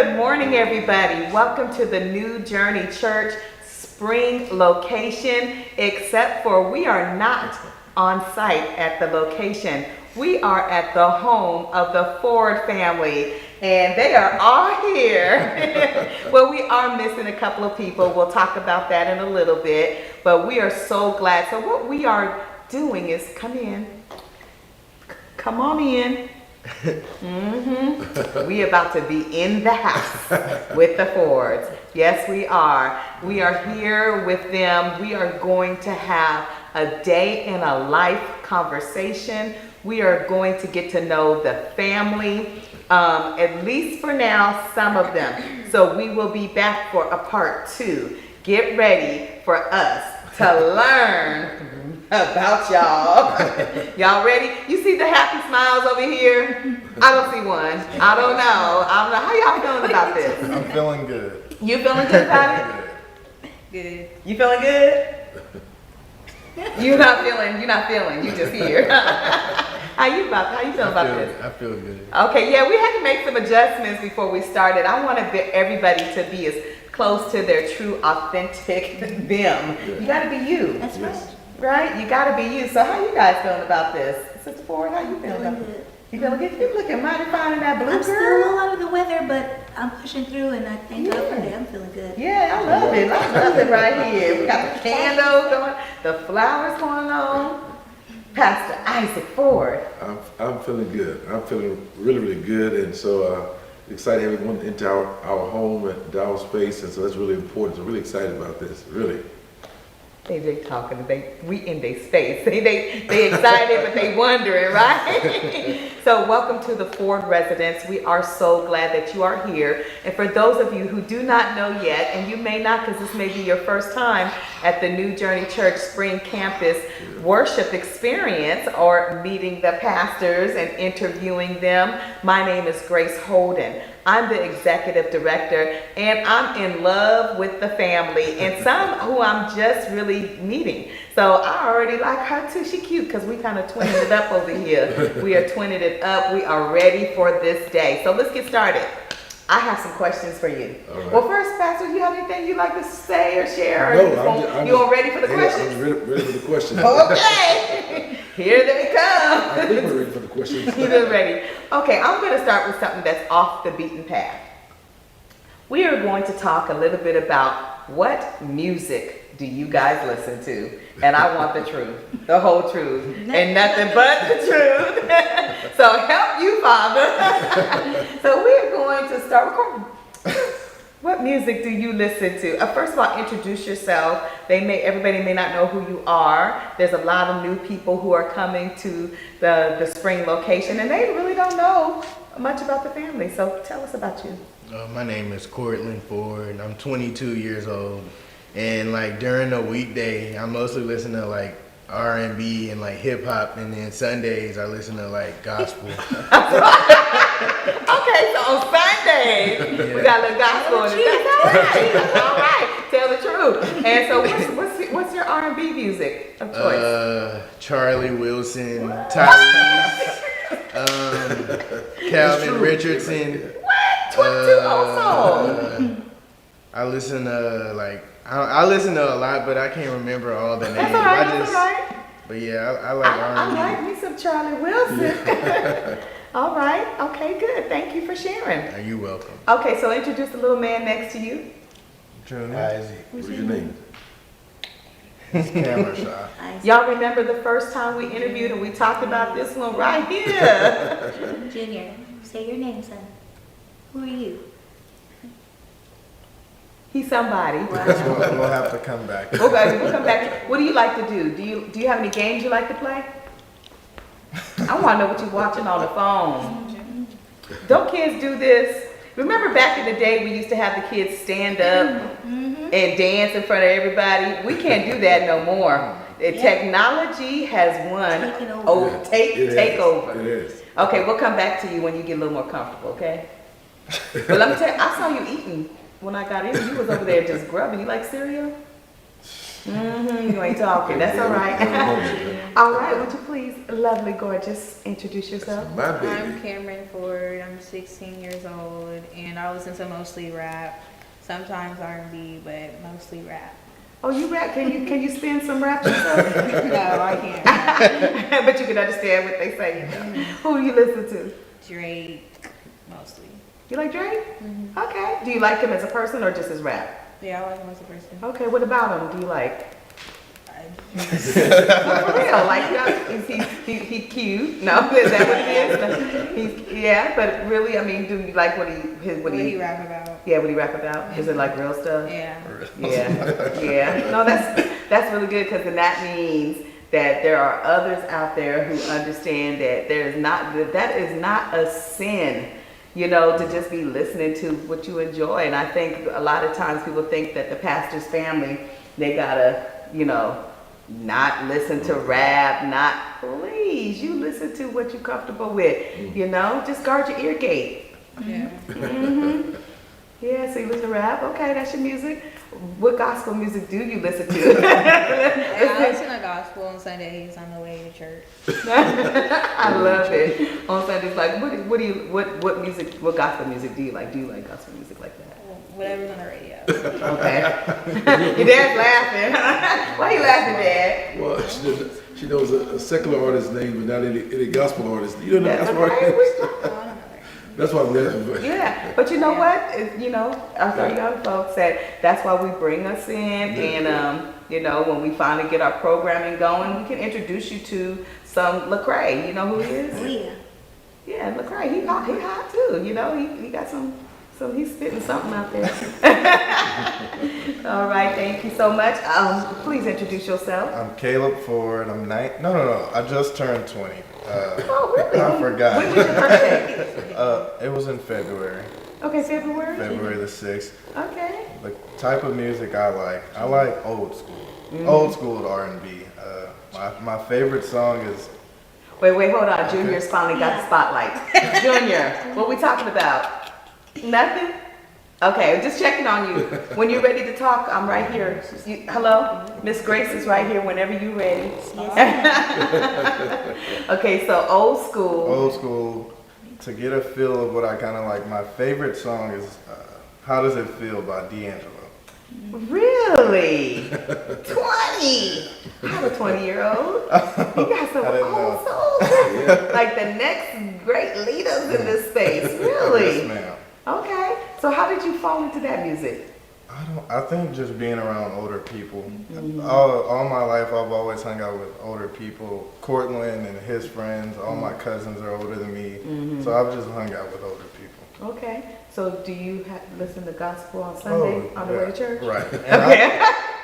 Good morning, everybody. Welcome to the New Journey Church spring location, except for we are not on site at the location. We are at the home of the Ford family, and they are all here. Well, we are missing a couple of people. We'll talk about that in a little bit, but we are so glad. So what we are doing is come on in. We about to be in the house with the Fords. Yes, we are. We are here with them. We are going to have a day in a life conversation. We are going to get to know the family, at least for now, some of them. So we will be back for a part 2. Get ready for us to learn about y'all. Y'all ready? You see the happy smiles over here? I don't see one. I don't know. How y'all feeling about this? I'm feeling good. You feeling good about it? Good. You feeling good? You're not feeling. You just here. How you feeling about this? I feel good. Okay, yeah, we had to make some adjustments before we started. I wanted everybody to be as close to their true, authentic them. Yeah. You gotta be you. That's Yes. Right? You gotta be you. So how you guys feeling about this? Sister Ford, how you feeling about Feeling this? good. You feeling good? You looking mighty fine in that blue, I'm still a girl. little under the weather, but I'm pushing through, and I thank God for that. I'm feeling good. Yeah, I love it. I love it right here. We got the candles going, the flowers going on. Pastor Isaac Ford. I'm feeling good. I'm feeling really, really good, and so excited everyone into our home at our space, and so that's really important. So really excited about this, really. They talking, we in their space. They excited, but they wondering, right? So welcome to the Ford residence. We are so glad that you are here. And for those of you who do not know yet, and you may not because this may be your first time at the New Journey Church Spring Campus worship experience or meeting the pastors and interviewing them, my name is Grace Holden. I'm the executive director, and I'm in love with the family and some who I'm just really meeting. So I already like her too. She cute because we kind of twinning it up over here. We are twinning it up. We are ready for this day. So let's get started. I have some questions for you. All right. Well, first, Pastor, you have anything you'd like to say or share? No, you all ready for the questions? I'm ready for the questions. Okay, here they come. I think we're ready for the questions. You've been ready. Okay, I'm going to start with something that's off the beaten path. We are going to talk a little bit about what music do you guys listen to? And I want the truth, the whole truth, and nothing but the truth. So help you, Father. So we're going to start recording. What music do you listen to? First of all, introduce yourself. Everybody may not know who you are. There's a lot of new people who are coming to the spring location, and they really don't know much about the family. So tell us about you. My name is Cortland Ford. I'm 22 years old, and like during the weekday, I mostly listen to like R&B and like hip hop, and then Sundays I listen to like gospel. Okay, so on Sundays, we got a little gospel in it. That's all right. Tell the truth. And so what's your R&B music of choice? Charlie Wilson, Tyrese, Calvin Richardson. What? 22 also? I listen to I listen to a lot, but I can't remember all the names. That's all right. That's all right. But yeah, I like R&B. I like me some Charlie Wilson. All right. Okay, good. Thank you for sharing. Are you welcome? Okay, so introduce the little man next to you. Isaac. What's your name? It's camera shy. Y'all remember the first time we interviewed and we talked about this one right here? Junior, say your name, son. Who are you? He's somebody. We'll have to come back. Okay, we'll come back. What do you like to do? Do you have any games you like to play? I want to know what you're watching on the phone. Don't kids do this? Remember back in the day we used to have the kids stand up and dance in front of everybody? We can't do that no more. Technology has won. Take over. It is. Okay, we'll come back to you when you get a little more comfortable, okay? But let me tell you, I saw you eating when I got in. You was over there just grubbing. You like cereal? You ain't talking. That's all right. All right. Would you please, lovely, gorgeous, introduce yourself? My I'm baby. Cameron Ford. I'm 16 years old, and I listen to mostly rap, sometimes R&B, but mostly rap. Oh, you rap? Can you spin some rap yourself? No, I can't. But you can understand what they say. Who do you listen to? Drake, mostly. You like Drake? Okay. Do you like him as a person or just his rap? Yeah, I like him as a person. Okay. What about him? Do you like? I- For real? Like, is he cute? No, is that what he is? Yeah, but really, I mean, do you like what What he rap about? Yeah, what he rap about? Is it like real stuff? Yeah. Yeah. No, that's really good because then that means that there are others out there who understand that that is not a sin, you know, to just be listening to what you enjoy. And I think a lot of times people think that the pastor's family, they gotta, you know, not listen to rap, not, please, you listen to what you're comfortable with, you know, just guard your ear gate. Yeah. Yeah, so you listen to rap, okay, that's your music. What gospel music do you listen to? I listen to gospel on Sundays on the way to church. I love it. On Sundays, like, what music, what gospel music do you like? Do you like gospel music like that? Whatever's on the radio. Okay. Your dad's laughing. Why you laughing, Dad? Well, she knows a secular artist name, but not any gospel artist. You don't know That's gospel okay. artist? Oh, I don't know that. That's why I'm laughing. Yeah, but you know what? You know, our young folks said that's why we bring us in, and you know, when we finally get our programming going, we can introduce you to some Lecrae. You know who he is? Oh, yeah. Yeah, Lecrae. He hot too. You know, he got some. He's spitting something out there. All right, thank you so much. Please introduce yourself. I'm Caleb Ford. I'm No. I just turned 20. Oh, really? I forgot. When was your birthday? It was in February. Okay, February. February the 6th. Okay. The type of music I like old school. Old school R&B. My favorite song is Wait, hold on. Junior's finally got the spotlight. Junior, what we talking about? Nothing? Okay, just checking on you. When you're ready to talk, I'm right here. Hello? Miss Grace is right here whenever you're ready. Okay, so old school. Old school. To get a feel of what I kind of like, my favorite song is How Does It Feel by D'Angelo. Really? 20? I'm a 20-year-old. You got some I didn't old know. souls. Like the next great leaders in this space. Really? Yes, ma'am. Okay. So how did you fall into that music? I think just being around older people. All my life I've always hung out with older people. Cortland and his friends, all my cousins are older than me. So I've just hung out with older people. Okay. So do you listen to gospel on Sunday on the way to church? Right. And Okay.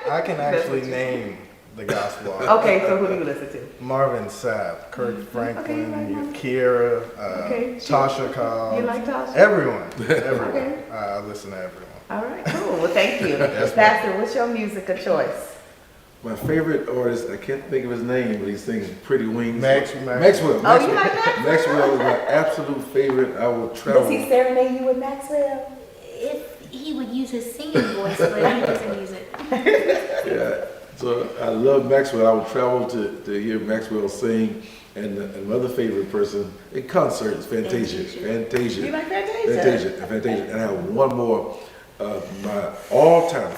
I can actually name the gospel artists. Okay, so who do you listen to? Marvin Sapp, Kirk Okay, Franklin, you like Marvin? Kiera, Okay. Tasha Cobbs. You like Tasha? Everyone. Okay. I listen to everyone. All right, cool. Well, thank you. Yes, ma'am. Pastor, what's your music of choice? My favorite artist, I can't think of his name, but he sings Pretty Wings. Maxwell. Oh, you like Maxwell? Maxwell is my absolute favorite. I will travel. Does he serenade you with Maxwell? If he would use his singing voice, but he doesn't use it. Yeah. So I love Maxwell. I would travel to hear Maxwell sing. And another favorite person in concert is Fantasia. Fantasia. You like Fantasia? Fantasia. And I have one more. My all-time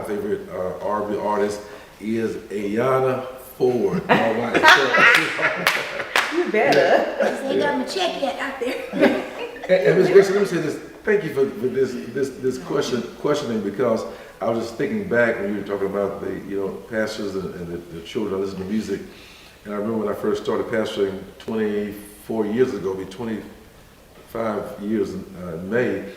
favorite R&B artist is Ayanna Ford. All right. You better. They ain't got my check yet out there. And Ms. Grace, let me say this. Thank you for this questioning, because I was just thinking back when you were talking about the pastors and the children that listen to music. And I remember when I first started pastoring 24 years ago, 25 years in May.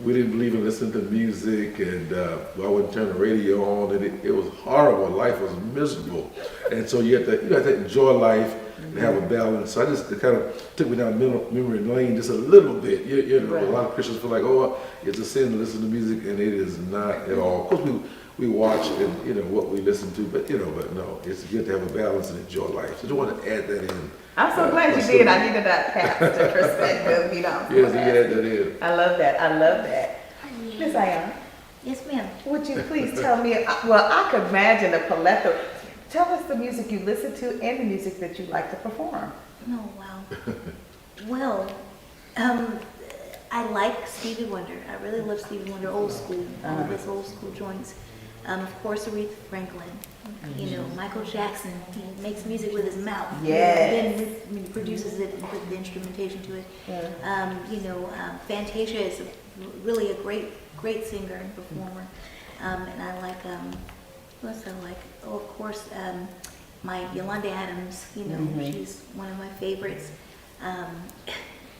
We didn't believe in listening to music, and I wouldn't turn the radio on, and it was horrible. Life was miserable, and so you have to enjoy life and have a balance. So it kind of took me down memory lane just a little bit. Right. A lot of Christians feel like, oh, it's a sin to listen to music, and it is not at all. Of course, we watch and what we listen to, but no, it's good to have a balance and enjoy life. So I just want to add that in. I'm so glad you did. I needed that pastor perspective, Yes, you add that in. I love that. Miss Ayanna. Yes, ma'am. Would you please tell me, well, I could imagine a plethora. Tell us the music you listen to and the music that you like to perform. Oh, wow. Well, I like Stevie Wonder. I really love Stevie Wonder, old school, all of his old school joints. Of course, Aretha Franklin. You know, Michael Jackson. He makes music with his mouth. Yes. Then he produces it and puts the instrumentation to it. You know, Fantasia is really a great singer and performer. And I like, who else I like? Oh, of course, my Yolanda Adams. You know, she's one of my favorites.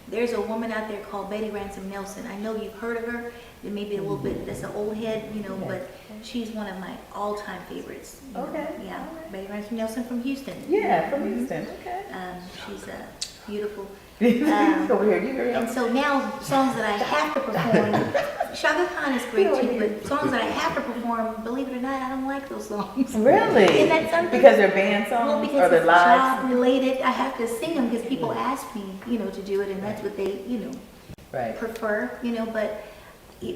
There's a woman out there called Betty Ransom Nelson. I know you've heard of her. It may be a little bit, that's an old head, you know, but she's one of my all-time favorites. You know. Okay. Yeah, Betty Ransom Nelson from Houston. Yeah, from Houston. Okay. She's beautiful. Over here, you hear And him? so now, songs that I have to perform, Shaka Khan is great too, but songs that I have to perform, believe it or not, I don't like those songs. Really? Isn't that something? Because they're band songs Well, or because they're it's live? job related, I have to sing them because people ask me, you know, to do it, and that's what they, you know, Right. prefer, you know, but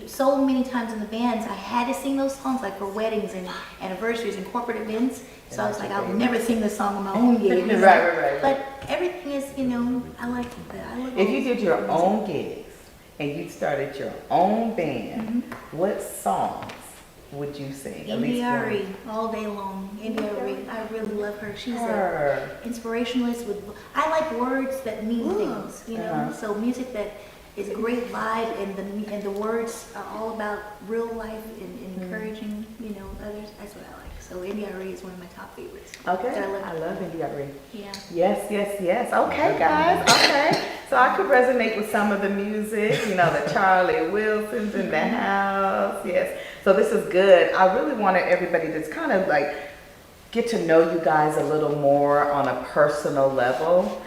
so many times in the bands, I had to sing those songs, like for weddings and anniversaries and corporate events. So I was like, I would never sing this song on my own gig. You know? Right. But everything is, you know, I like that. I love If all you this did your music. own gigs and you started your own band, what songs would you sing? At least one. India.Arie, all day long. India.Arie, I really love her. She's Her. an inspirationalist with, I like words that mean things, you know? So music that is great live and the words are all about real life and encouraging, you know, others. That's what I like. So India.Arie is one of my top favorites. Okay. That I love India.Arie. Yeah. Yes. Okay, guys. Okay. So I could resonate with some of the music, you know, the Charlie Wilsons in the house. Yes. So this is good. I really wanted everybody to kind of like get to know you guys a little more on a personal level.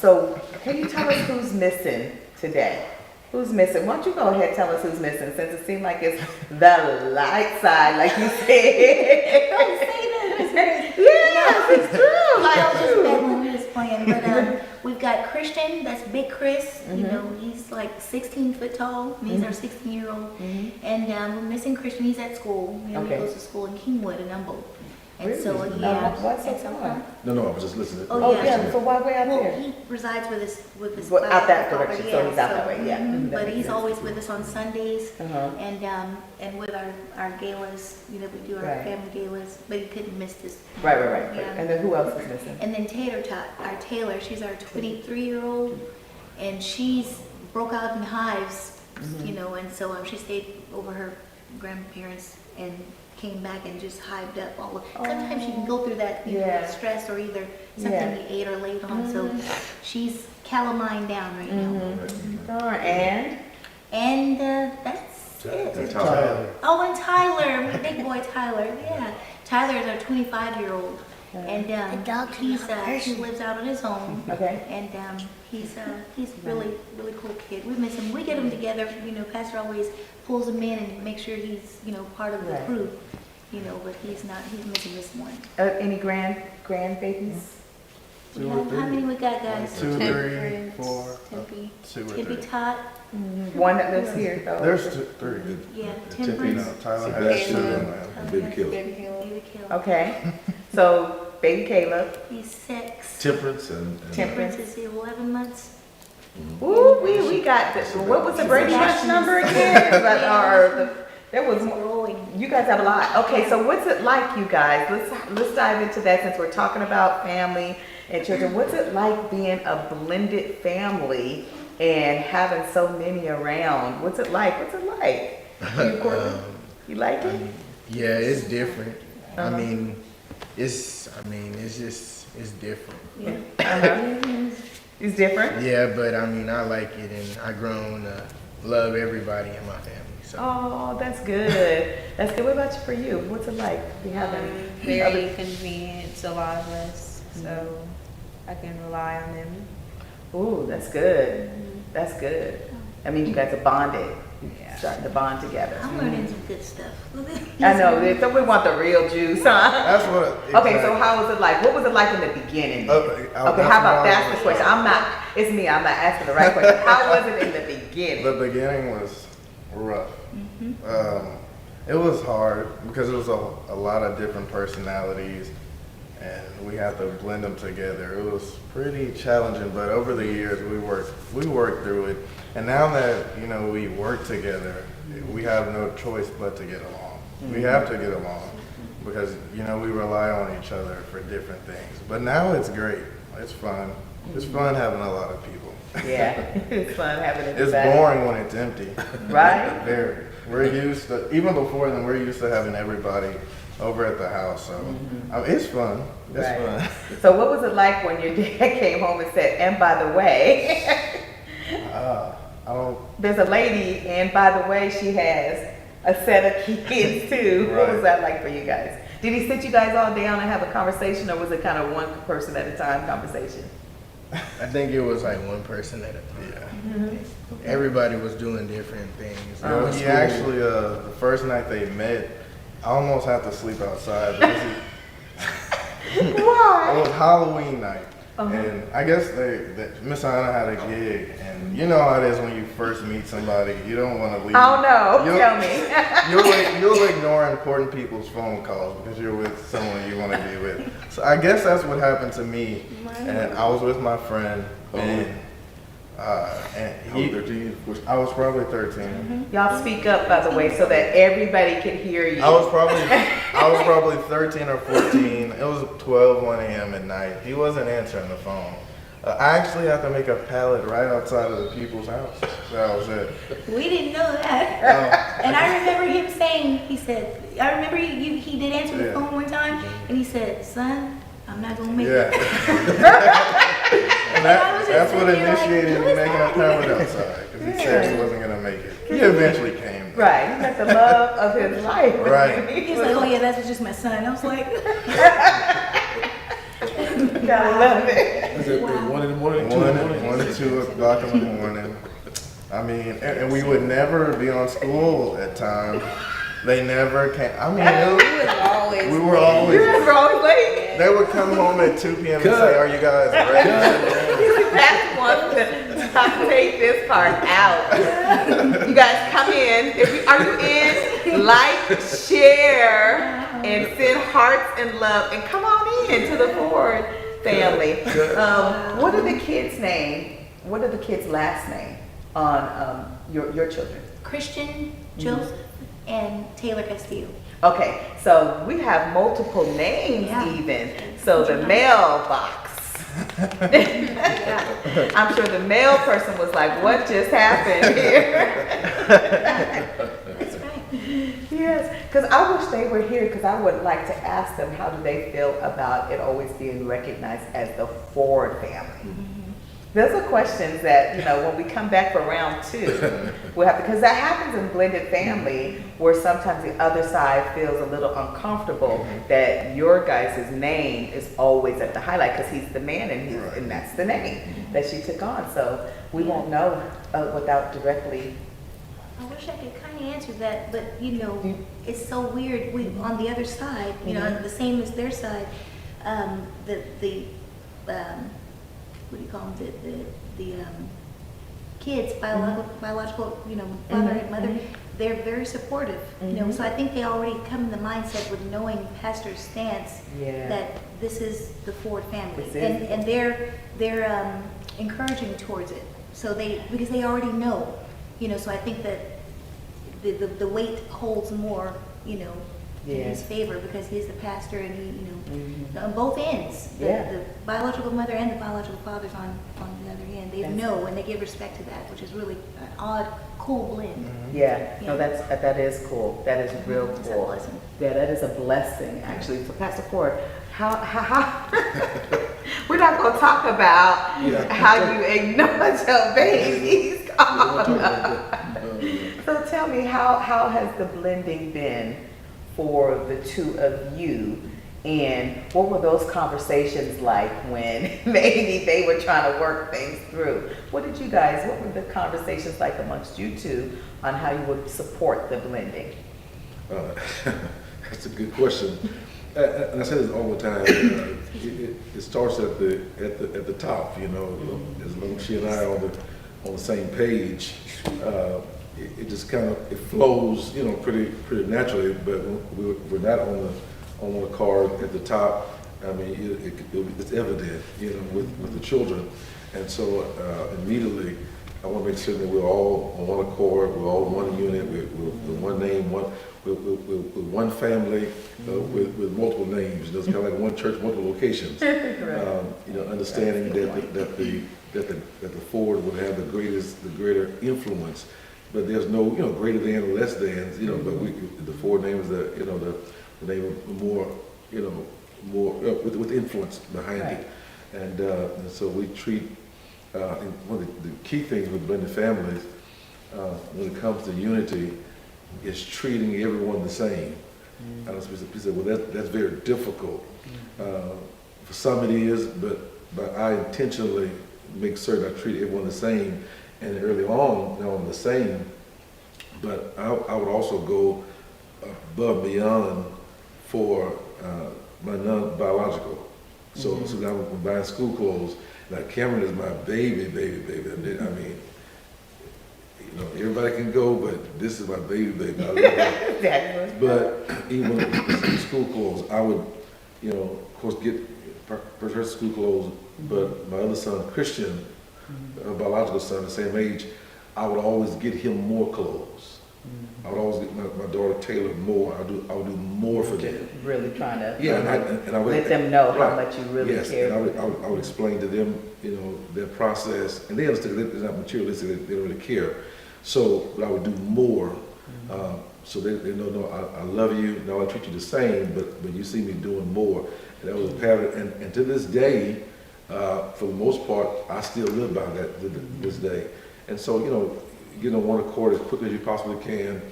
So can you tell us who's missing today? Who's missing? Why don't you go ahead and tell us who's missing, since it seemed like it's the light side, like you said. Don't say that. It's very, Yes, it's true. I Like was just peddling, we're just playing. But we've got Christian, that's Big Chris. You know, he's like 16 foot tall. And he's our 16-year-old. And we're missing Christian. He's at school. You know, Okay. he goes to school in Kingwood and Humboldt. And Really? so, yeah. What's so and so, far? No, I was just listening. Oh, Oh, yeah. yeah, so why way out Well, there? he resides with his Well, out that property, direction, so he's out that way, yeah. mhm, That But makes he's sense. always with us on Sundays, Uh-huh. and with our galas, you know, we do our Right. family galas, but he couldn't miss this. Right. Yeah. And then who else is missing? And then our Taylor, she's our 23-year-old, and she's broke out in hives, Mm-hmm. you know, and so she stayed over her grandparents and came back and just hived up all of. Sometimes you can go through that, you know, Yeah. stress or either something Yeah. you ate or laid on. So she's calamine down right now. Darn, and? And that's it. That's Tyler. Oh, and Tyler, my big boy Tyler. Yeah, Tyler is our 25-year-old, and he lives out on his own. Okay. And he's really cool kid. We miss him. We get him together. You know, Pastor always pulls him in and makes sure he's, you know, part of the Right. crew. You know, but he's not. He's missing this one. Any grandbabies? Two or How three. many we got, guys? 2, Temp 3, friends, 4, Tempe, 2 or Tempe 3. Tot. One that lives here, though. There's 3. Yeah, Tempe, Temperance. Tyler has Sebastian, 2 and Baby Killer. Baby Kill. Okay. So, baby Caleb, He's 6. Temperance and Temperance is 11 months. ooh, we got this. What was the Brady Bunch number again? There was more. Growing. You guys have a lot. Okay, so what's it like, you guys? Let's dive into that, since we're talking about family and children. What's it like being a blended family and having so many around? What's it like? You, Courtney? You like it? Yeah, it's different. Uh-huh. I mean, it's different. Yeah. It's different. Yeah, but I mean, I like it, and I grown to love everybody in my family. So Oh, that's good. That's good. What about for you? What's it like? We having Very convenient to a lot of us, so I can rely on them. Ooh, that's good. That's good. I mean, you guys are bonded. Yeah. Starting to bond together. I'm learning some good stuff. I know. So we want the real juice, huh? That's what. Okay, so how was it like? What was it like in the beginning? Okay, Okay, how about that's the question? It's me. I'm not asking the right question. How was it in the beginning? The beginning was rough. It was hard because it was a lot of different personalities, and we had to blend them together. It was pretty challenging, but over the years we worked through it. And now that we work together, we have no choice but to get along. We have to get along because we rely on each other for different things. But now it's great. It's fun. It's fun having a lot of people. Yeah, it's fun having it. It's boring when it's empty. Right? Very. We're used to, even before then, we're used to having everybody over at the house. So it's fun. It's fun. So what was it like when your dad came home and said, and by the way, there's a lady, and by the way, she has a set of kids too. What was that like for you guys? Did he sit you guys all down and have a conversation, or was it kind of one person at a time conversation? I think it was like one person at a time. Everybody was doing different things. He actually, the first night they met, I almost had to sleep outside because Why? it was Halloween night. And I guess Miss Ayanna had a gig, and you know how it is when you first meet somebody, you don't want to leave. Oh no, tell me. You'll ignore important people's phone calls because you're with someone you want to be with. So I guess that's what happened to me. And I was with my friend, and he, 13? I was probably 13. Y'all speak up, by the way, so that everybody can hear you. I was probably 13 or 14. It was 1 a.m. at night. He wasn't answering the phone. I actually had to make a pallet right outside of the people's house. That was it. We didn't know that. And I remember him saying, he said, I remember he did answer the phone one time, and he said, son, I'm not going to make it. And that's what initiated me making a pallet outside, because he said he wasn't going to make it. He eventually came. Right, he met the love of his life. Right. He's like, oh yeah, that's just my son. I was like, Gotta love it. Is it 1 in the morning, 2 in the morning? 1 to 2 o'clock in the morning. I mean, and we would never be on school at times. They never came. I mean, we were always. You guys were always late. They would come home at 2 p.m. and say, "Are you guys ready?" That's one to take this part out. You guys come in. Are you in? Like, share, and send hearts and love, and come on in to the Ford family. What are the kids' name? What are the kids' last name on your children? Christian, Joseph, and Taylor Castillo. Okay, so we have multiple names even. So the mailbox. I'm sure the mail person was like, what just happened here? That's right. Yes, because I wish they were here because I would like to ask them how do they feel about it always being recognized as the Ford family. Those are questions that, when we come back for round 2, we'll have to, because that happens in blended family where sometimes the other side feels a little uncomfortable that your guys' name is always at the highlight because he's the man and that's the name that she took on. So we won't know without directly. I wish I could kind of answer that, but it's so weird. We on the other side, the same as their side, what do you call them? The kids, biological, father and mother, they're very supportive. So I think they already come in the mindset with knowing Pastor's stance that this is the Ford family, and they're encouraging towards it. So because they already know, so I think that the weight holds more, in his favor because he's the pastor and he, on both ends, the biological mother and the biological father's on the other end. They know and they give respect to that, which is really an odd, cool blend. No, that is cool. That is real cool. It's a blessing. Yeah, that is a blessing actually. So Pastor Ford, how we're not going to talk about how you acknowledge your babies. So tell me, how has the blending been for the two of you, and what were those conversations like when maybe they were trying to work things through? What were the conversations like amongst you two on how you would support the blending? That's a good question. And I say this all the time. It starts at the top, as long as she and I are on the same page. it just kind of, it flows, you know, pretty naturally, but we're not on the card at the top. I mean, it's evident, you know, with the children. And so immediately, I want to make sure that we're all on one accord, we're all one unit, we're one name, we're one family with multiple names. It's kind of like one church, multiple locations. You know, understanding that the Ford would have the greater influence, but there's no, you know, greater than or less than, you know. But the Ford name is the, you know, the name of more, you know, more with influence behind it, and so we treat. And one of the key things with blended families, when it comes to unity, is treating everyone the same. I know some people say, well, that's very difficult. For some it is, but I intentionally make certain I treat everyone the same. And early on, now I'm the same, but I would also go above and beyond for my non-biological. So now when buying school clothes, like Cameron is my baby. I mean, you know, everybody can go, but this is my baby. I love her. Exactly. But even with school clothes, I would, you know, of course, get her school clothes. But my other son, Christian, a biological son, the same age, I would always get him more clothes. I would always get my daughter Taylor more. I would do more for them. Really trying to and I would let them know how right. much you really Yes, care. and I would explain to them, you know, their process, and they understand that they're not materialistic, they don't really care. So but I would do more, so they know, no, I love you, no, I treat you the same, but you see me doing more. And that was a pattern, and to this day, for the most part, I still live by that to this day. And so, you know, get on one accord as quickly as you possibly can,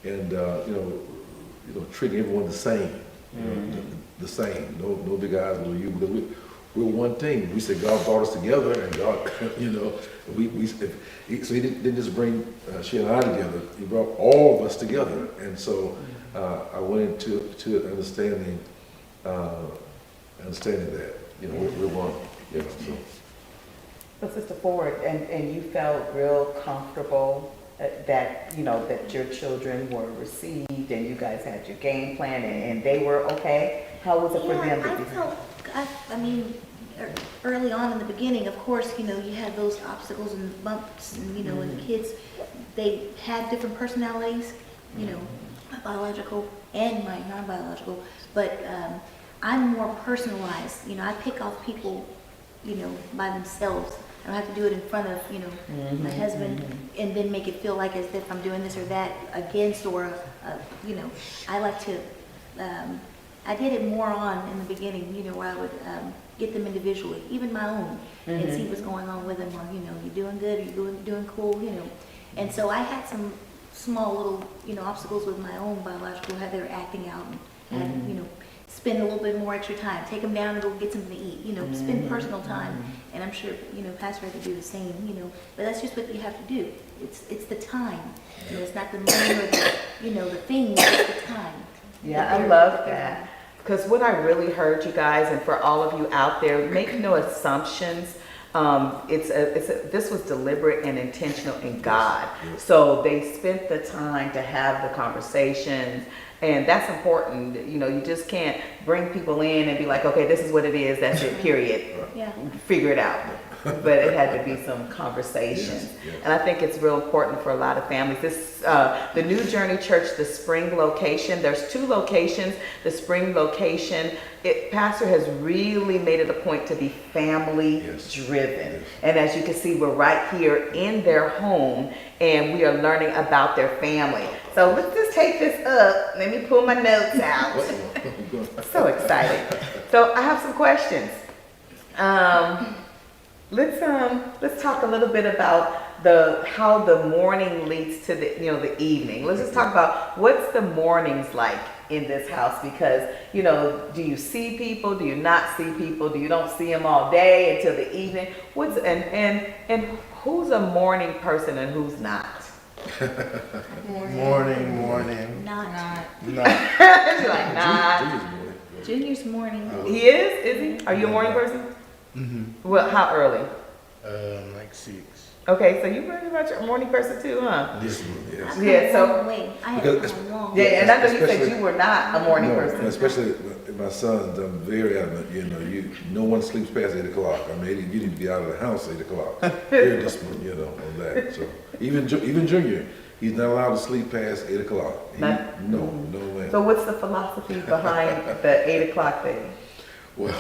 and you know, treating everyone the same, you know, the same. No big eyes, no you, because we're one team. We said God brought us together, and God, you know, so He didn't just bring she and I together. He brought all of us together, and so I went into understanding that, you know, we're one, you know. So. But Sister Ford, and you felt real comfortable that, you know, that your children were received and you guys had your game plan and they were okay? How was it for them? I mean, early on in the beginning, of course, you know, you had those obstacles and bumps and, you know, and the kids, they had different personalities, you know, my biological and my non-biological, but I'm more personalized. You know, I pick off people, you know, by themselves. I don't have to do it in front of, you know, my husband and then make it feel like as if I'm doing this or that against or, you know, I like to, I did it more on in the beginning, you know, where I would get them individually, even my own, and see what's going on with them, or, you know, you doing good, are you doing cool, you know. And so I had some small little, you know, obstacles with my own biological, how they were acting out, and I had, you know, spend a little bit more extra time, take them down and go get something to eat, you know, spend personal time. And I'm sure, you know, Pastor had to do the same, you know, but that's just what you have to do. It's the time. You know, it's not the money or the, you know, the things, it's the time. Yeah, I love that. Because what I really heard, you guys, and for all of you out there, make no assumptions. This was deliberate and intentional in God. So they spent the time to have the conversations, and that's important. You know, you just can't bring people in and be like, okay, this is what it is, that's it, period. Yeah. Figure it out. But it had to be some conversations. Yes. And I think it's real important for a lot of families. This, the New Journey Church, the Spring location, there's 2 locations. The Spring location, Pastor has really made it a point to be family driven. Yes. And as you can see, we're right here in their home and we are learning about their family. So let's just take this up. Let me pull my notes out. So excited. So I have some questions. Let's talk a little bit about how the morning leads to the evening. Let's just talk about what's the mornings like in this house, because do you see people? Do you not see people? Do you don't see them all day until the evening? And who's a morning person and who's not? Morning. Not. She's like not. Junior's morning. He is he? Are you a morning person? Mm-hmm. Well, how early? Like 6. Okay, so you very much a morning person too, huh? This one, yes. I've Yeah, come a so- long way. I have Because come a long Yeah, way. and I know you said Especially- you were not a morning No, person. especially my sons, I'm very adamant, no one sleeps past 8 o'clock. I mean, you need to be out of the house 8 o'clock. Very disciplined, on that. So even Junior, he's not allowed to sleep past 8 o'clock. No way. So what's the philosophy behind the 8 o'clock thing? Well,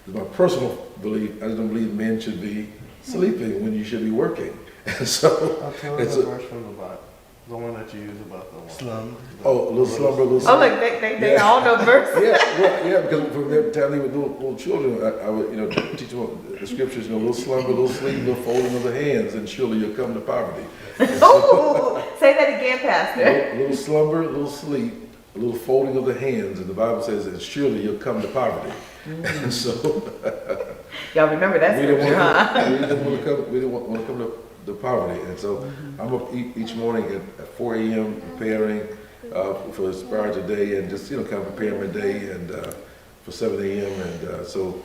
my personal belief, I just don't believe men should be sleeping when you should be working. And so, I'll tell it's you a- the verse from the Bible. The one that you use about the one. Slum. a little slumber, a little Oh, sleep. look, they all know verses. Yeah, because from the time they were little children, I would, teach them the scriptures, little slumber, little sleep, little folding of the hands, and surely you'll come to poverty. Ooh, say that again, Pastor. Little slumber, little sleep, a little folding of the hands, and the Bible says that surely you'll come to poverty. And so Y'all remember that we didn't scripture, huh? we didn't want to come to poverty, and so I'm up each morning at 4 a.m. preparing for the Inspire Today, and just kind of preparing my day, and for 7 a.m. and so.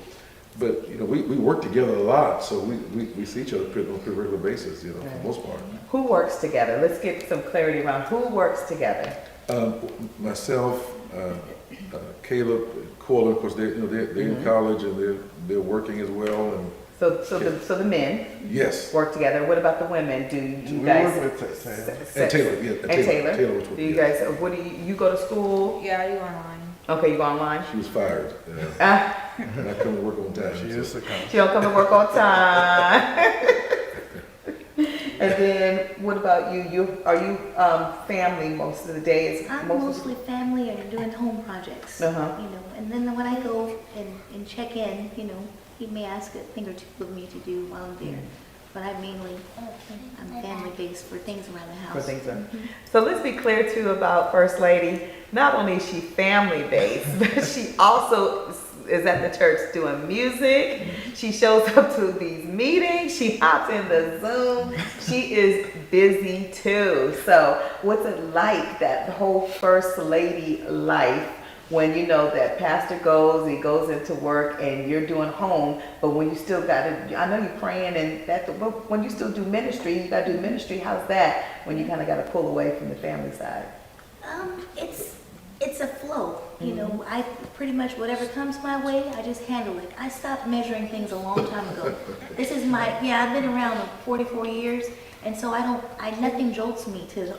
But we work together a lot, so we see each other on a pretty regular basis, for the most part. Who works together? Let's get some clarity around who works together. Myself, Caleb, Cole, of course, they're in college and they're working as well, and So the men yes. work together. What about the women? Do you We guys? work with Taylor. And Taylor, yeah. And Taylor. Taylor was with Do you me. guys? What do you go to school? Yeah, I do online. Okay, you go online. She was fired. Ah, And I come to work on time. She so- used to come. she don't come to work on time. And then what about you? Are you family most of the days? I'm mostly family and doing home projects. Uh-huh. And then when I go and check in, he may ask a thing or two of me to do while I'm there. But I'm family based for things around the house. For things So let's be clear too about First Lady. Not only is she family based, but she also is at the church doing music. She shows up to these meetings. She hops in the Zoom. She is busy too. So what's it like, that whole First Lady life, when you know that pastor he goes into work and you're doing home, but when you still got to, I know you're praying and but when you still do ministry, you got to do ministry. How's that when you kind of got to pull away from the family side? It's a flow. I pretty much, whatever comes my way, I just handle it. I stopped measuring things a long time ago. This is I've been around 44 years, and so nothing jolts me to,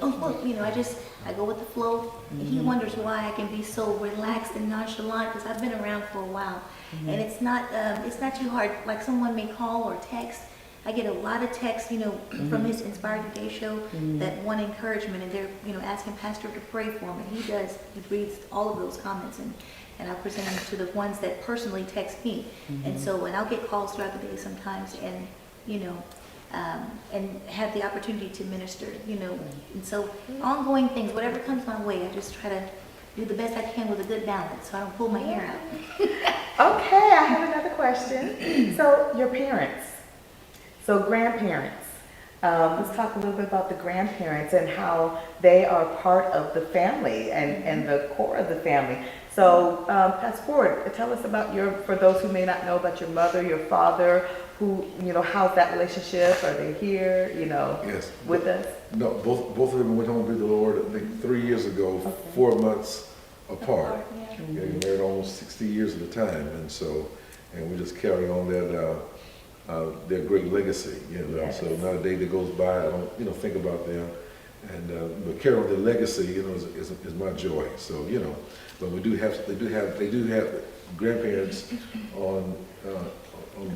I go with the flow. And he wonders why I can be so relaxed and nonchalant, because I've been around for a while. And it's not too hard. Like, someone may call or text. I get a lot of texts, from his Inspire Today show that want encouragement, and they're, asking Pastor to pray for him. And he reads all of those comments, and I'll present them to the ones that personally text me. And so, and I'll get calls throughout the day sometimes, and, and have the opportunity to minister, And so, ongoing things, whatever comes my way, I just try to do the best I can with a good balance, so I don't pull my hair out. Okay, I have another question. So your parents, so grandparents. Let's talk a little bit about the grandparents and how they are part of the family and the core of the family. So, fast forward, tell us about for those who may not know about your mother, your father, who, how's that relationship? Are they here, Yes. with us? No, both of them went home with the Lord, I think 3 years ago, 4 months apart. Yeah, we married almost 60 years at a time, and we just carry on their great legacy, Yes. So not a day that goes by I don't, think about them, and but carry on their legacy, is my joy. So, but they do have grandparents on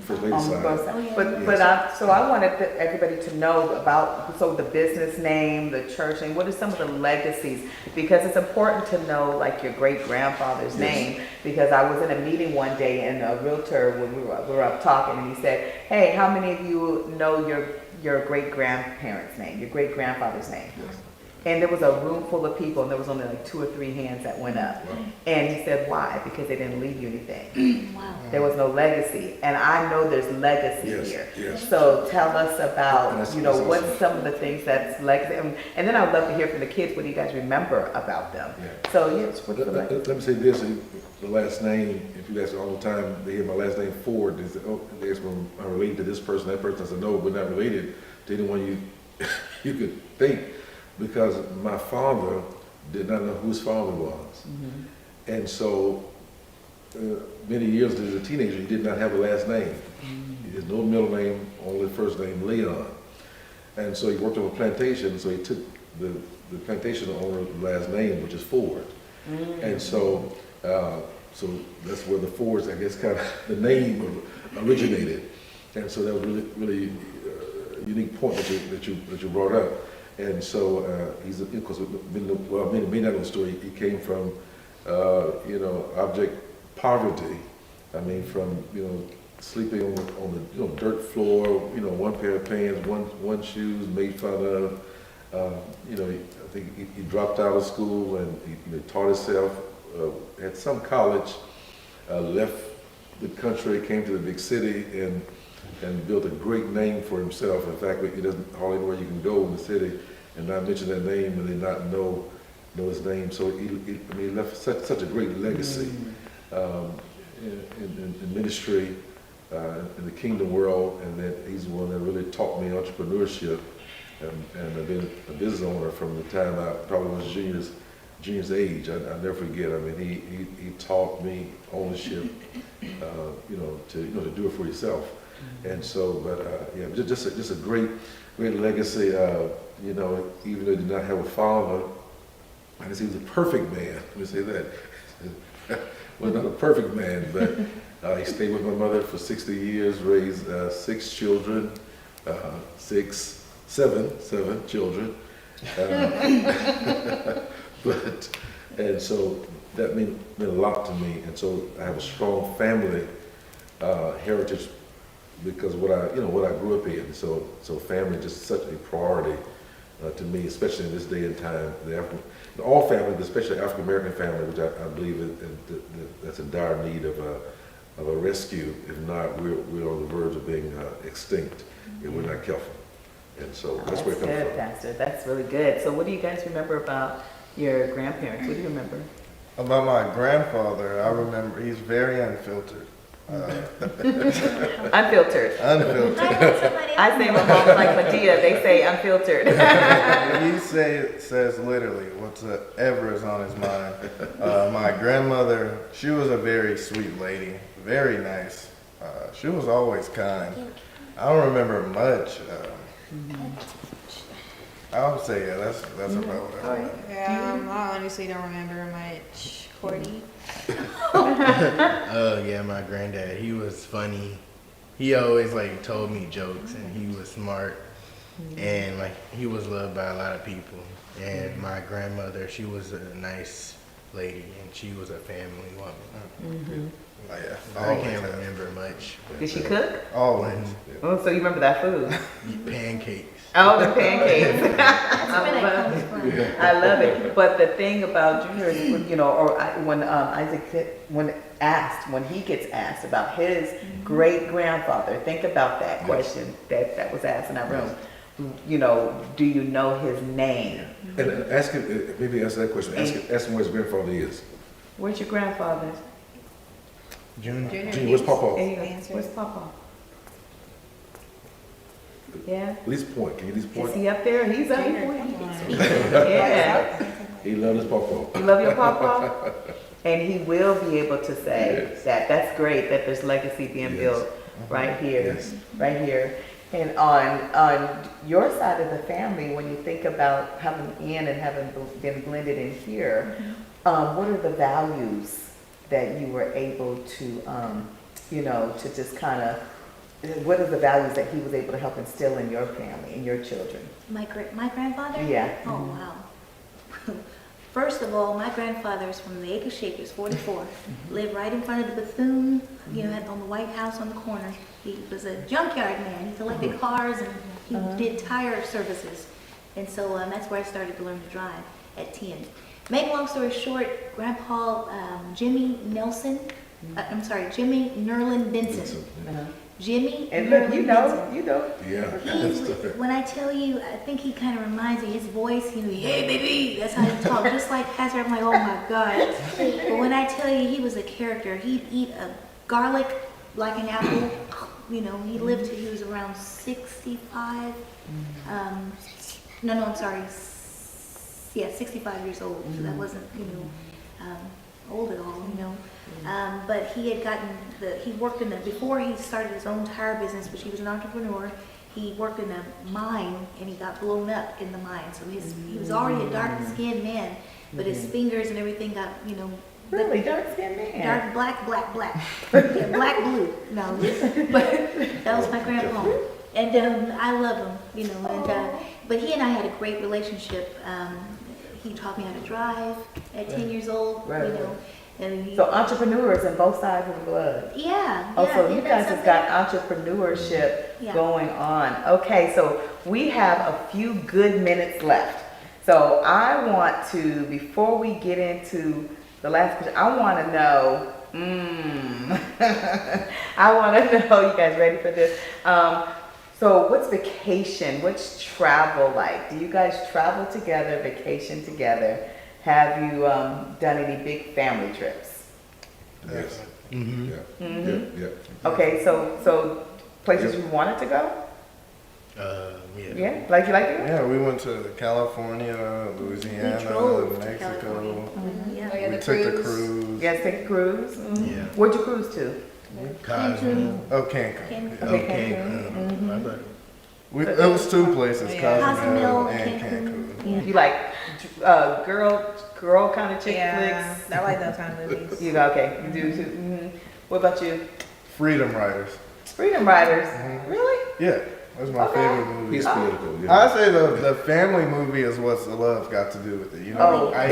First Lady's On side. both sides. Oh, But so I wanted everybody to know about the business name, the church name. What are some of the legacies? Because it's important to know, like, your great grandfather's Yes. name. Because I was in a meeting one day, and a realtor, when we were up talking, and he said, "Hey, how many of you know your great grandparents' name, your great grandfather's name?" Yes. And there was a room full of people, and there was only like 2 or 3 hands that went up. Wow. And he said, "Why? Because they didn't leave you anything." Wow. There was no legacy, and I know there's legacy Yes, here. yes. So tell us about, That's what's awesome. some of the things that's legacy, and then I'd love to hear from the kids. What do you guys remember about them? Yeah. So yes, what's the Let legacy? me say this, the last name, if you ask all the time, they hear my last name Ford, they say, oh, they ask me, I'm related to this person, that person. I said, no, we're not related to anyone you could think, because my father did not know who his father was. And so many years as a teenager, he did not have a last name. He had no middle name, only first name, Leon. And so he worked on a plantation, so he took the plantation owner's last name, which is Ford. And so so that's where the Fords, I guess, kind of the name originated. And so that was really unique point that you brought up. And so he's, of course, many may not know the story. He came from, abject poverty. I mean, from sleeping on the dirt floor, one pair of pants, one shoes, made fun of. I think he dropped out of school and he taught himself at some college, left the country, came to the big city, and built a great name for himself. In fact, he doesn't hardly know where you can go in the city and not mention that name and then not know his name. So he left such a great legacy in ministry, in the kingdom world, and that he's the one that really taught me entrepreneurship. And I've been a business owner from the time I probably was junior's age. I never forget. I mean, he taught me ownership, to do it for yourself. And so, but just a great legacy. Even though he did not have a father, I guess he was a perfect man. Let me say that. Well, not a perfect man, but he stayed with my mother for 60 years, raised 6 children, seven children. And so that meant a lot to me. And so I have a strong family heritage because what I grew up in. So family is just such a priority to me, especially in this day and time. All families, especially African American family, which I believe that's in dire need of a rescue. If not, we're on the verge of being extinct if we're not careful. And so that's where it comes good, from. Pastor. That's really good. So what do you guys remember about your grandparents? What do you remember? About my grandfather, I remember he's very unfiltered. Unfiltered. Unfiltered. I say my mom's like Medea. They say unfiltered. He says literally whatever is on his mind. My grandmother, she was a very sweet lady, very nice. She was always kind. I don't remember much. I would say, that's about what I remember. I honestly don't remember much. Courtney? Oh yeah, my granddad, he was funny. He always told me jokes, and he was smart, and he was loved by a lot of people. And my grandmother, she was a nice lady, and she was a family woman. I can't remember much. Did she cook? Always. Oh, so you remember that food? Pancakes. Oh, the pancakes. That's where that comes from. I love it. But the thing about Junior is, when he gets asked about his great grandfather, think about that question that was asked in that room. Do you know his name? And ask him, maybe answer that question. Ask him where his grandfather is. Where's your grandfather? Junior. Junior, where's Papa? Where's Papa? Yeah. At least point. Can you at least Is point? he up there? He's up Junior, there. come on. Yeah. He loves his Papa. You love your Papa? And he will be able to say that. That's great that there's legacy being built right here. Yes. Right here. And on your side of the family, when you think about having in and having been blended in here, what are the values that you were able to, to just kind of, what are the values that he was able to help instill in your family, in your children? My grandfather? Yeah. Oh, wow. First of all, my grandfather's from the Acre Shakers, 44. Lived right in front of the Bethune, on the White House on the corner. He was a junkyard man. He collected cars and he did tire services. And so that's where I started to learn to drive at 10. Make a long story short, Grandpa Jimmy Nerlin Benson. Jimmy And look, you Nerlin know. Yeah. when I tell you, I think he kind of reminds me, his voice, hey baby, that's how he talked, just like Pastor. I'm like, oh my God. But when I tell you he was a character, he'd eat a garlic like an apple. You know, he lived till he was around 65. No, I'm sorry. Yeah, 65 years old. So that wasn't, old at all, But he had gotten he worked before he started his own tire business, which he was an entrepreneur, he worked in a mine and he got blown up in the mine. So he was already a dark skinned man, but his fingers and everything got, Really, dark skinned man. dark black. Yeah, black blue. No, but that was my grandpa. And I love him, but he and I had a great relationship. He taught me how to drive at 10 years old, Right. And So entrepreneurs on both sides of the blood. yeah. Oh, so yeah, you that's guys have something- got entrepreneurship Yeah. going on. Okay, so we have a few good minutes left. So I want to, before we get into the last question, I want to know, I want to know, you guys ready for this? So what's vacation? What's travel like? Do you guys travel together, vacation together? Have you done any big family trips? Yes. Yeah. Mhm. Yeah. Okay, so places you wanted to go? Yeah. Yeah, like you like to go? Yeah, we went to California, Louisiana, We drove to Mexico. California. Yeah. Oh, yeah, We the took the cruise. cruise. You guys take a cruise? Mhm. Yeah. Where'd you cruise to? Cosmo. Oh, Cancun. Cancun. Okay, Okay. Cancun. I thought- It was two places, Yeah. Cozumel Cozumel, and Cancun. Cancun. Yeah. You like girl kind of chick Yeah, flicks? I like those kind of movies. You go, okay, you do too. Mhm. What about you? Freedom Riders. Freedom Riders. Mhm. Really? Yeah, that's my Okay. favorite movie. He's political. Yeah. I say the family movie is what's the love got to do with it. Oh. I I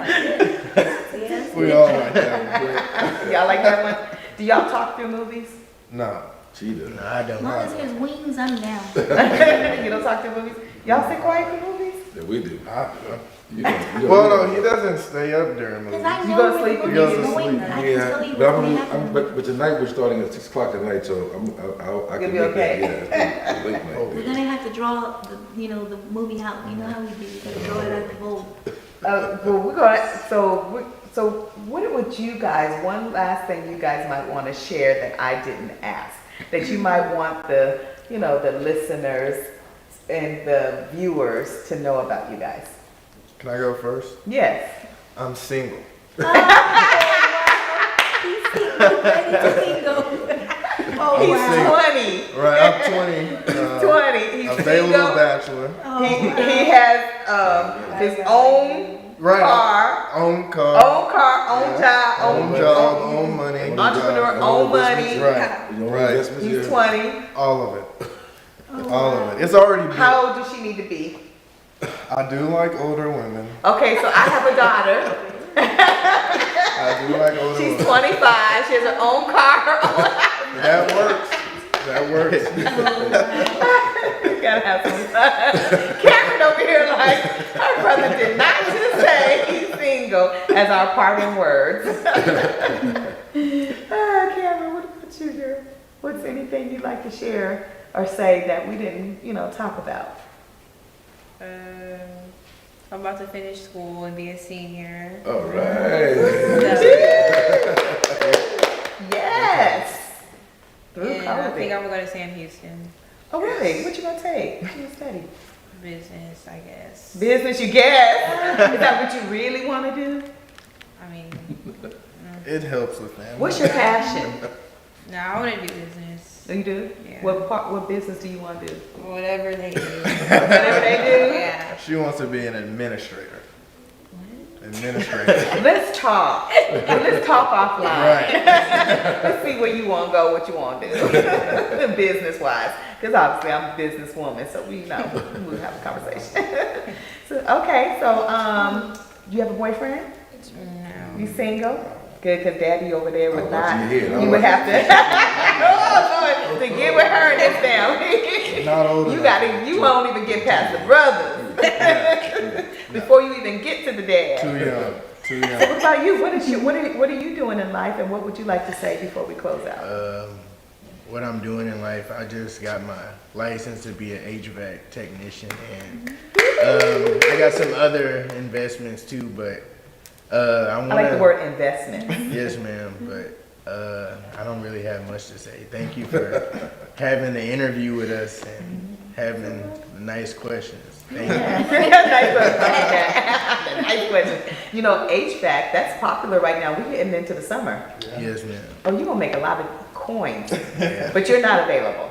like it. Yes. we all like that one. Y'all like that one? Do y'all talk through movies? No. She does. No, I As don't. long as there's wings, I'm down. You don't talk through movies? Y'all stay quiet for movies? Yeah, we do. I, You don't- well, no, he doesn't stay up during Because movies. I You know go to where sleep the and movie you is go to going. sleep. I can tell Yeah, you but, what's going to happen. but tonight we're starting at 6 o'clock tonight, so I You'll can be make okay. that. Yeah, it's late night. We're going to have to draw the movie out. You know how we do. We're going to draw it out the bowl. Well, we're gonna. So what would you guys? One last thing you guys might want to share that I didn't ask, that you might want the listeners and the viewers to know about you guys. Can I go first? Yes. I'm single. Oh, He's wow. 20. Right, I'm 20. 20. He's Available single. bachelor. He has his own Right. car, Own car. own job, Own job, own money. entrepreneur, own money. Right. You know, Right. investments He's here. 20. All of it. All of it. It's already built. How old does she need to be? I do like older women. Okay, so I have a daughter. I do like older She's women. 25. She has her own car. Her own. That works. That works. You gotta have some fun. Cameron over here like, her brother did not just say he's single as our parting words. Cameron, what about you, girl? What's anything you'd like to share or say that we didn't, talk about? I'm about to finish school and be a senior. All right. Yes. Through And I think COVID. I'm going to Sam Houston. Oh, really? What you gonna take? What you gonna study? Business, I guess. Business, you guess? Is that what you really want to do? I mean, It helps with family. What's your passion? no, I want to do business. Do you do? Yeah. What business do you want to do? Whatever they do. Whatever they Yeah. She wants to be an administrator. Administrator. do. Let's talk. Let's talk offline. Right. Let's see where you want to go, what you want to do, business wise. Because obviously I'm a businesswoman, so we'll have a conversation. So you have a boyfriend? No. You single? Good, because daddy over there would Oh, not. watch your head. You would have to. Oh, Lord, to get with her in this family. Not old enough. You won't even get past the brothers before you even get to the dad. Too young. Too So young. what about you? What are you doing in life, and what would you like to say before we close out? What I'm doing in life, I just got my license to be an HVAC technician, and I got some other investments too, but I want I like the word investment. Yes, ma'am, but I don't really have much to say. Thank you for having the interview with us and having nice questions. Thank you. Nice question. Nice question. You know, HVAC, that's popular right now. We're getting into the summer. Yes, ma'am. Oh, you're gonna make a lot of coins, Yeah. but you're not available.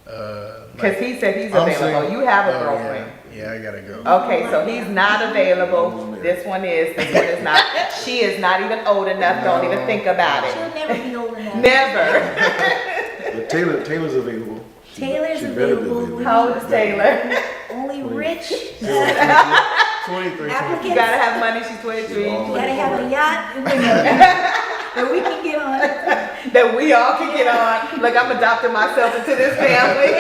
Because he said he's I'm available. single. You have a Oh, girlfriend. yeah, I gotta go. Okay, so he's not available. This one is. This one is not. She is not even old enough. Don't even think about She'll it. never be old enough. Never. But Taylor's available. Taylor's She better be available. How old is Taylor? Only rich 23. You applicants. gotta have money. She's 23. You gotta have a yacht that we can get on. That we all can get on. Look, I'm adopting myself into this family.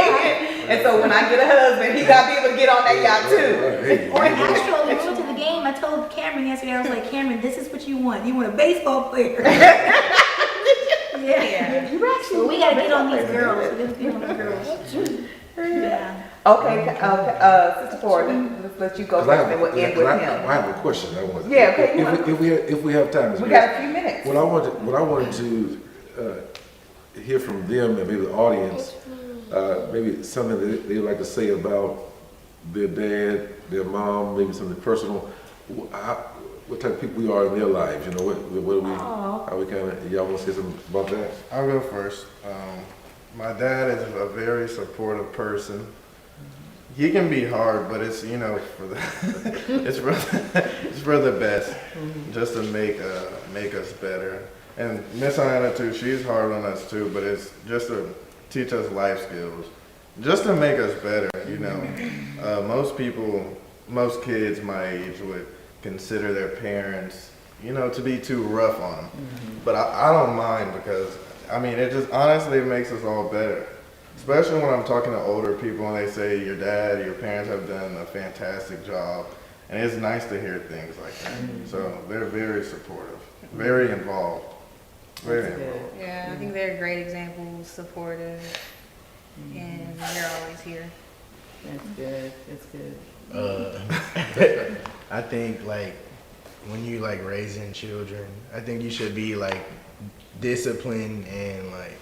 And so when I get a husband, he gotta be able to get on that yacht too. Hey, Or Astro, we went to the game. I told Cameron yesterday, I was like, Cameron, this is what you want. You want a baseball player. Yeah. You actually. So we gotta get on these girls. We gotta get on the girls. Yeah. Okay, Sister Ford, let's let you go Cause I first and we'll end with I him. have a question I want. Yeah, okay, you want- If we have time. Ms. We Grace. got a few minutes. What I wanted to hear from them and maybe the audience, maybe something that they would like to say about their dad, their mom, maybe something personal. What type of people we are in their lives, you know, what are we, how we kind of, y'all want to say something about that? I'll go first. My dad is a very supportive person. He can be hard, but it's, you know, for the it's for the best, just to make us better. And Miss Ayanna too, she's hard on us too, but it's just to teach us life skills, just to make us better. You know, most kids my age would consider their parents, you know, to be too rough on them. But I don't mind, because I mean, it just honestly makes us all better. Especially when I'm talking to older people and they say your dad, your parents have done a fantastic job. And it's nice to hear things like that. So they're very supportive, very involved. Very That's involved. good. Yeah, I think they're great examples, supportive, and they're always here. That's good. That's good. I think like when you like raising children, I think you should be like disciplined and like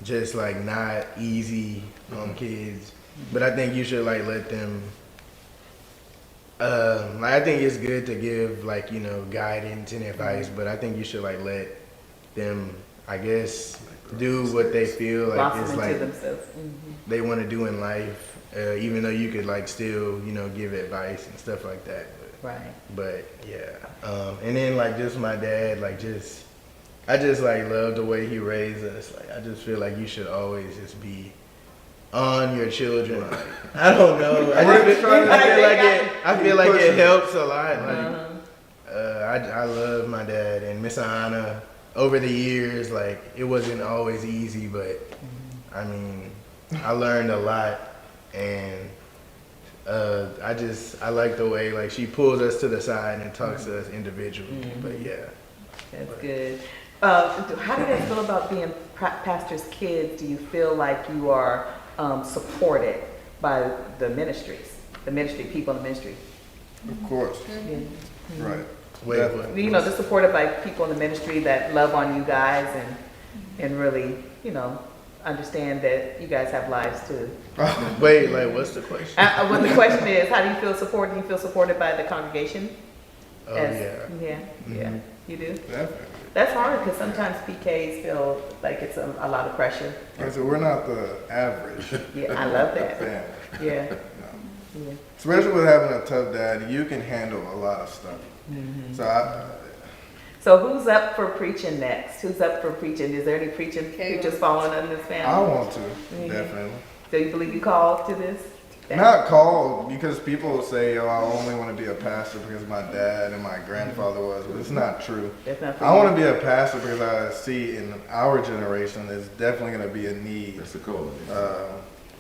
just like not easy on kids. But I think you should like let them like I think it's good to give like, you know, guidance and advice, but I think you should like let them, I guess, do what they feel like Blossom it's into like themselves. they want to do in life, even though you could like still, you know, give advice and stuff like that. Right. But yeah, and then like just my dad, like I just like love the way he raised us. Like I just feel like you should always just be on your children. Like, I don't know. I feel like it helps a lot. Like I love my dad and Miss Ayanna. Over the years, like it wasn't always easy, but I mean, I learned a lot, and I like the way like she pulls us to the side and talks to us individually. But yeah, That's good. How do you guys feel about being pastors' kids? Do you feel like you are supported by the ministries, people in the ministry? Of course. Right. wait, Definitely. You know, they're supported by people in the ministry that love on you guys and really, you know, understand that you guys have lives too. wait, like what's the question? Well, the question is, how do you feel supported? Do you feel supported by the congregation? Oh As- yeah. Yeah, you do? Definitely. That's hard because sometimes PKs feel like it's a lot of pressure. Like, so we're not the average Yeah, I love that. family. Yeah. No. Yeah. Especially with having a tough dad, you can handle a lot of stuff. So who's up for preaching next? Who's up for preaching? Is there any preachers following in this I family? want to, definitely. So you believe you called to this? Not called, because people say, oh, I only want to be a pastor because my dad and my grandfather was, but it's not true. That's not for I you. want to be a pastor because I see in our generation there's definitely going to be a need That's the call.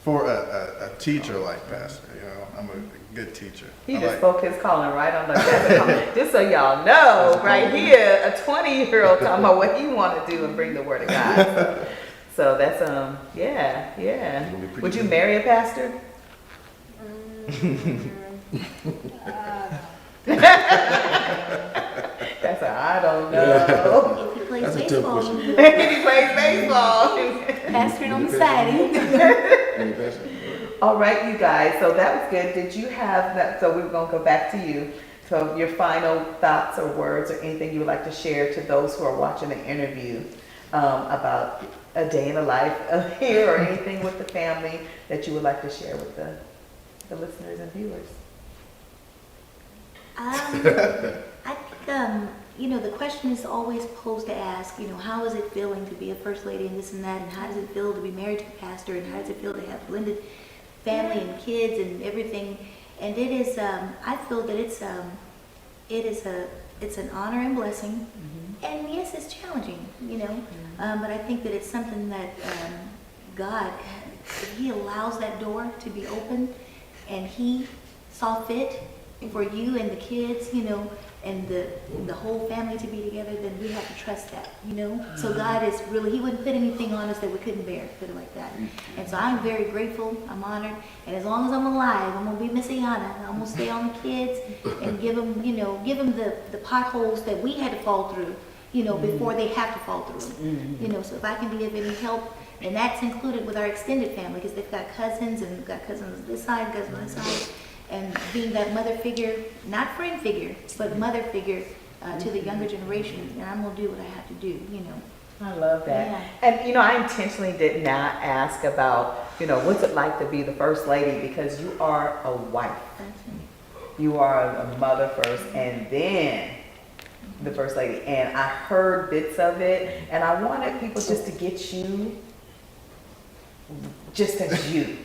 for a teacher like pastor. You know, I'm a good teacher. He I just like- spoke his calling right on the just so y'all know, right here, a 20-year-old talking about what he want to do and bring the word of God. So that's yeah. You gonna be pretty Would you good. marry a pastor? That's a I don't know. If he plays That's That's a tough baseball. question. He plays baseball. Pastoring on the side. Any pastor? All right, you guys, so that was good. Did you have that? So we're gonna go back to you. So your final thoughts or words or anything you would like to share to those who are watching the interview about a day in the life here or anything with the family that you would like to share with the listeners and viewers? I think, the question is always posed to ask, how is it feeling to be a first lady and this and that, and how does it feel to be married to a pastor, and how does it feel to have blended family and kids and everything? And it is, I feel that it's an honor and blessing. And yes, it's challenging, but I think that it's something that God, He allows that door to be open, and He saw fit for you and the kids, and the whole family to be together. Then we have to trust that, So God is really, He wouldn't put anything on us that we couldn't bear, put it like that. And so I'm very grateful, I'm honored, and as long as I'm alive, I'm gonna be Miss Ayanna. I'm gonna stay on the kids and give them the potholes that we had to fall through, before they have to fall through. So if I can be of any help, and that's included with our extended family, because they've got cousins, and we've got cousins this side, cousins on this side, and being that mother figure, not friend figure, but mother figure to the younger generation, and I'm gonna do what I have to do, I love that. Yeah. And I intentionally did not ask about, what's it like to be the first lady, because you are a wife. You are a mother first, and then the first lady. And I heard bits of it, and I wanted people just to get you just as you.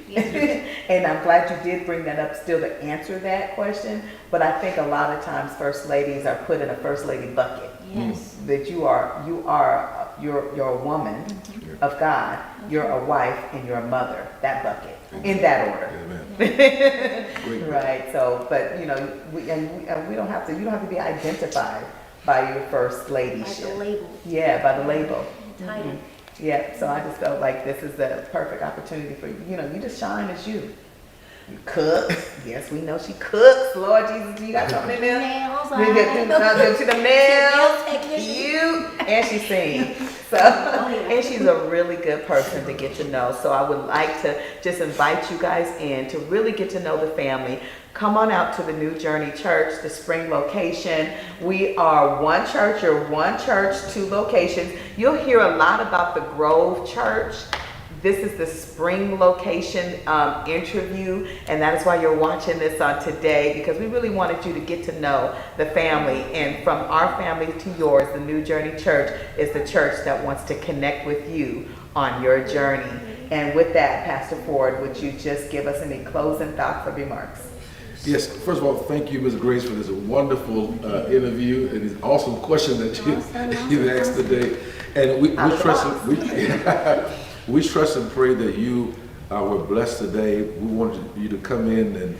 And I'm glad you did bring that up still to answer that question. But I think a lot of times first ladies are put in a first lady bucket. Yes. That you're a woman of God, you're a wife, and you're a mother. That bucket, in that order. Great. Right. So, but we don't have to. You don't have to be identified by your first ladyship. By the label. Yeah, by the label. Title. Yeah. So I just felt like this is the perfect opportunity for you. You just shine as you. You cook. Yes, we know she cooks. Lord Jesus, you got something in there? Nails. You get to the nails. Nail technician. You and she sings. So, and she's a really good person to get to know. So I would like to just invite you guys in to really get to know the family. Come on out to the New Journey Church, the spring location. We are one church, or one church, two locations. You'll hear a lot about the Grove Church. This is the spring location interview, and that is why you're watching this on today, because we really wanted you to get to know the family. And from our family to yours, the New Journey Church is the church that wants to connect with you on your journey. And with that, Pastor Ford, would you just give us any closing thoughts or remarks? Yes, first of all, thank you, Ms. Grace, for this wonderful interview and this awesome question that you asked today. And we trust and pray that you were blessed today. We wanted you to come in and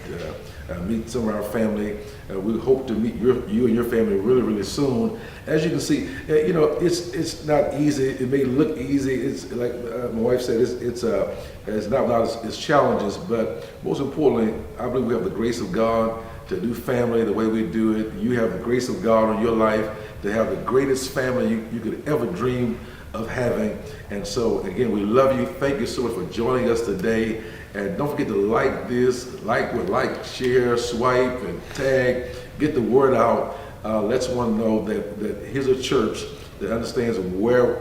meet some of our family. We hope to meet you and your family really, really soon. As you can see, it's not easy. It may look easy. It's like my wife said, it's not without its challenges, but most importantly, I believe we have the grace of God to do family the way we do it. You have the grace of God in your life to have the greatest family you could ever dream of having. And so again, we love you. Thank you so much for joining us today. And don't forget to like this, like, share, swipe, and tag. Get the word out. Let someone know that here's a church that understands where